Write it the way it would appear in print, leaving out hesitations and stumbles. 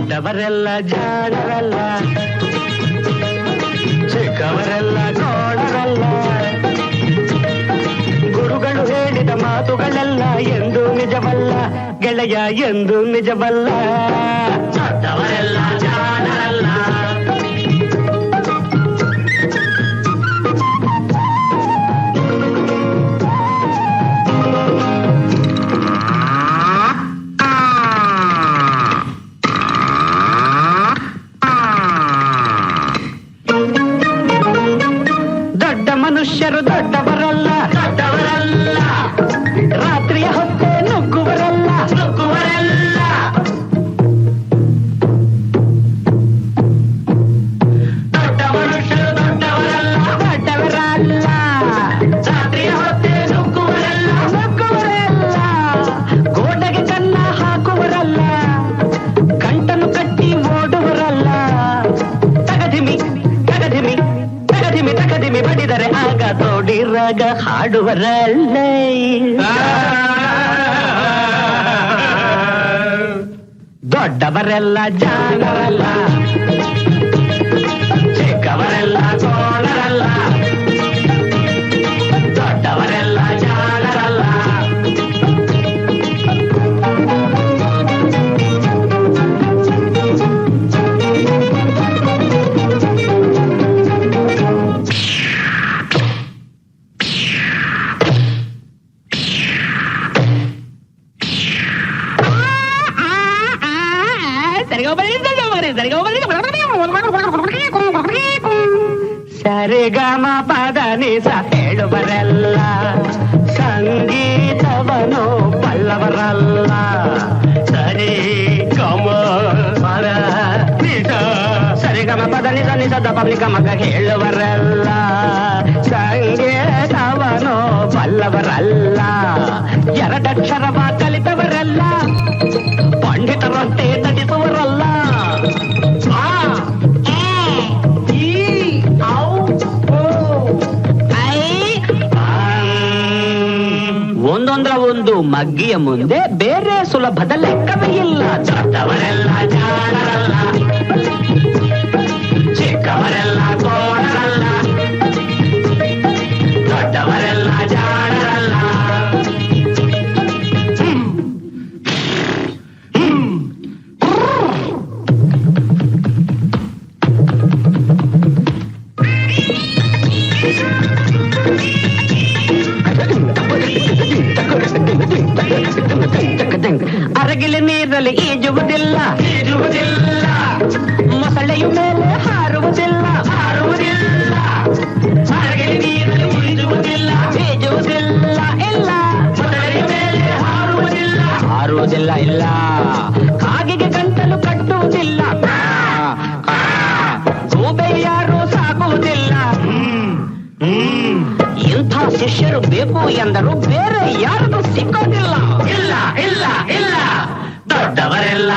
ದೊಡ್ಡವರೆಲ್ಲ ಜಾಣರಲ್ಲ, ಚಿಕ್ಕವರೆಲ್ಲ ಗೋಳರಲ್ಲ. ಗುರುಗಳು ಹೇಳಿದ ಮಾತುಗಳೆಲ್ಲ ಎಂದು ನಿಜವಲ್ಲ ಗೆಳೆಯ, ಎಂದು ನಿಜವಲ್ಲ. ದೊಡ್ಡವರೆಲ್ಲ ಜಾಣರಲ್ಲ. ಮನುಷ್ಯರು ದೊಡ್ಡವರಲ್ಲ, ದೊಡ್ಡವರಲ್ಲ. ರಾತ್ರಿಯ ಹೊತ್ತೆ ನುಗ್ಗುವರಲ್ಲ, ನುಗ್ಗುವರಲ್ಲ. ದೊಡ್ಡ ಮನುಷ್ಯರು ದೊಡ್ಡವರಲ್ಲ, ದೊಡ್ಡವರಲ್ಲ. ರಾತ್ರಿಯ ಹೊತ್ತೆ ನುಗ್ಗುವರಲ್ಲ, ನುಗ್ಗುವರಲ್ಲ. ಗೋಡೆಗೆ ಕನ್ನ ಹಾಕುವರಲ್ಲ, ಗಂಟನ್ನು ಕಟ್ಟಿ ಓಡುವರಲ್ಲ. ತಗದಿಮಿ ತಗದಿಮಿ ತಗದಿಮಿ ತಗದಿಮಿ ಬಡಿದರೆ ಆಗ ತೋಡಿರಾಗ ಹಾಡುವರಲ್ಲ. ದೊಡ್ಡವರೆಲ್ಲ ಜಾಣರಲ್ಲ, ಚಿಕ್ಕವರೆಲ್ಲ ಗೋಳರಲ್ಲ. ದೊಡ್ಡವರೆಲ್ಲ ಜಾಣರಲ್ಲ. ಸರಿಗಮ ಪದ ನಿಸ ಹೇಳುವರೆಲ್ಲ, ಸಂಗೀತವನು ಬಲ್ಲವರಲ್ಲ. ಸರಿ ಗಮ ಪದ ನಿಸ, ಸರಿಗಮ ಪದ ನಿಸ ನಿಸದ ಪಬ್ಲಿಕ ಮಗ ಹೇಳುವರಲ್ಲ, ಸಂಗೀತವನು ಬಲ್ಲವರಲ್ಲ. ಎರಡಕ್ಷರವ ಕಲಿತವರಲ್ಲ, ಪಂಡಿತರಂತೆ ನಟಿಸುವರಲ್ಲ. ಒಂದೊಂದರ ಒಂದು ಮಗ್ಗಿಯ ಮುಂದೆ ಬೇರೆ ಸುಲಭದ ಲೆಕ್ಕವೇ ಇಲ್ಲ. ದೊಡ್ಡವರೆಲ್ಲ ಜಾಣರಲ್ಲ, ಚಿಕ್ಕವರೆಲ್ಲ ಗೋಳರಲ್ಲ. ದೊಡ್ಡವರೆಲ್ಲ ಜಾಣರಲ್ಲ. ಅರಗಿಲ ನೀರಲ್ಲಿ ಈಜುವುದಿಲ್ಲ, ಈಜುವುದಿಲ್ಲ. ಮೊಸಳೆಯು ಮೇಲೆ ಹಾರುವುದಿಲ್ಲ, ಹಾರುವುದಿಲ್ಲ. ಅರಗಿಲ ನೀರಲ್ಲಿ ಈಜುವುದಿಲ್ಲ, ಈಜುವುದಿಲ್ಲ. ಇಲ್ಲ, ಮೊಸಳೆಯ ಮೇಲೆ ಹಾರುವುದಿಲ್ಲ, ಹಾರುವುದಿಲ್ಲ. ಇಲ್ಲ, ಕಾಗಿಗೆ ಗಂಟಲು ಕಟ್ಟುವುದಿಲ್ಲ, ಗೂಬೆ ಯಾರು ಸಾಕುವುದಿಲ್ಲ. ಇಂಥ ಶಿಷ್ಯರು ಬೇಕು ಎಂದರು ಬೇರೆ ಯಾರಿಗೂ ಸಿಕ್ಕೋದಿಲ್ಲ. ಇಲ್ಲ ಇಲ್ಲ ಇಲ್ಲ, ದೊಡ್ಡವರೆಲ್ಲ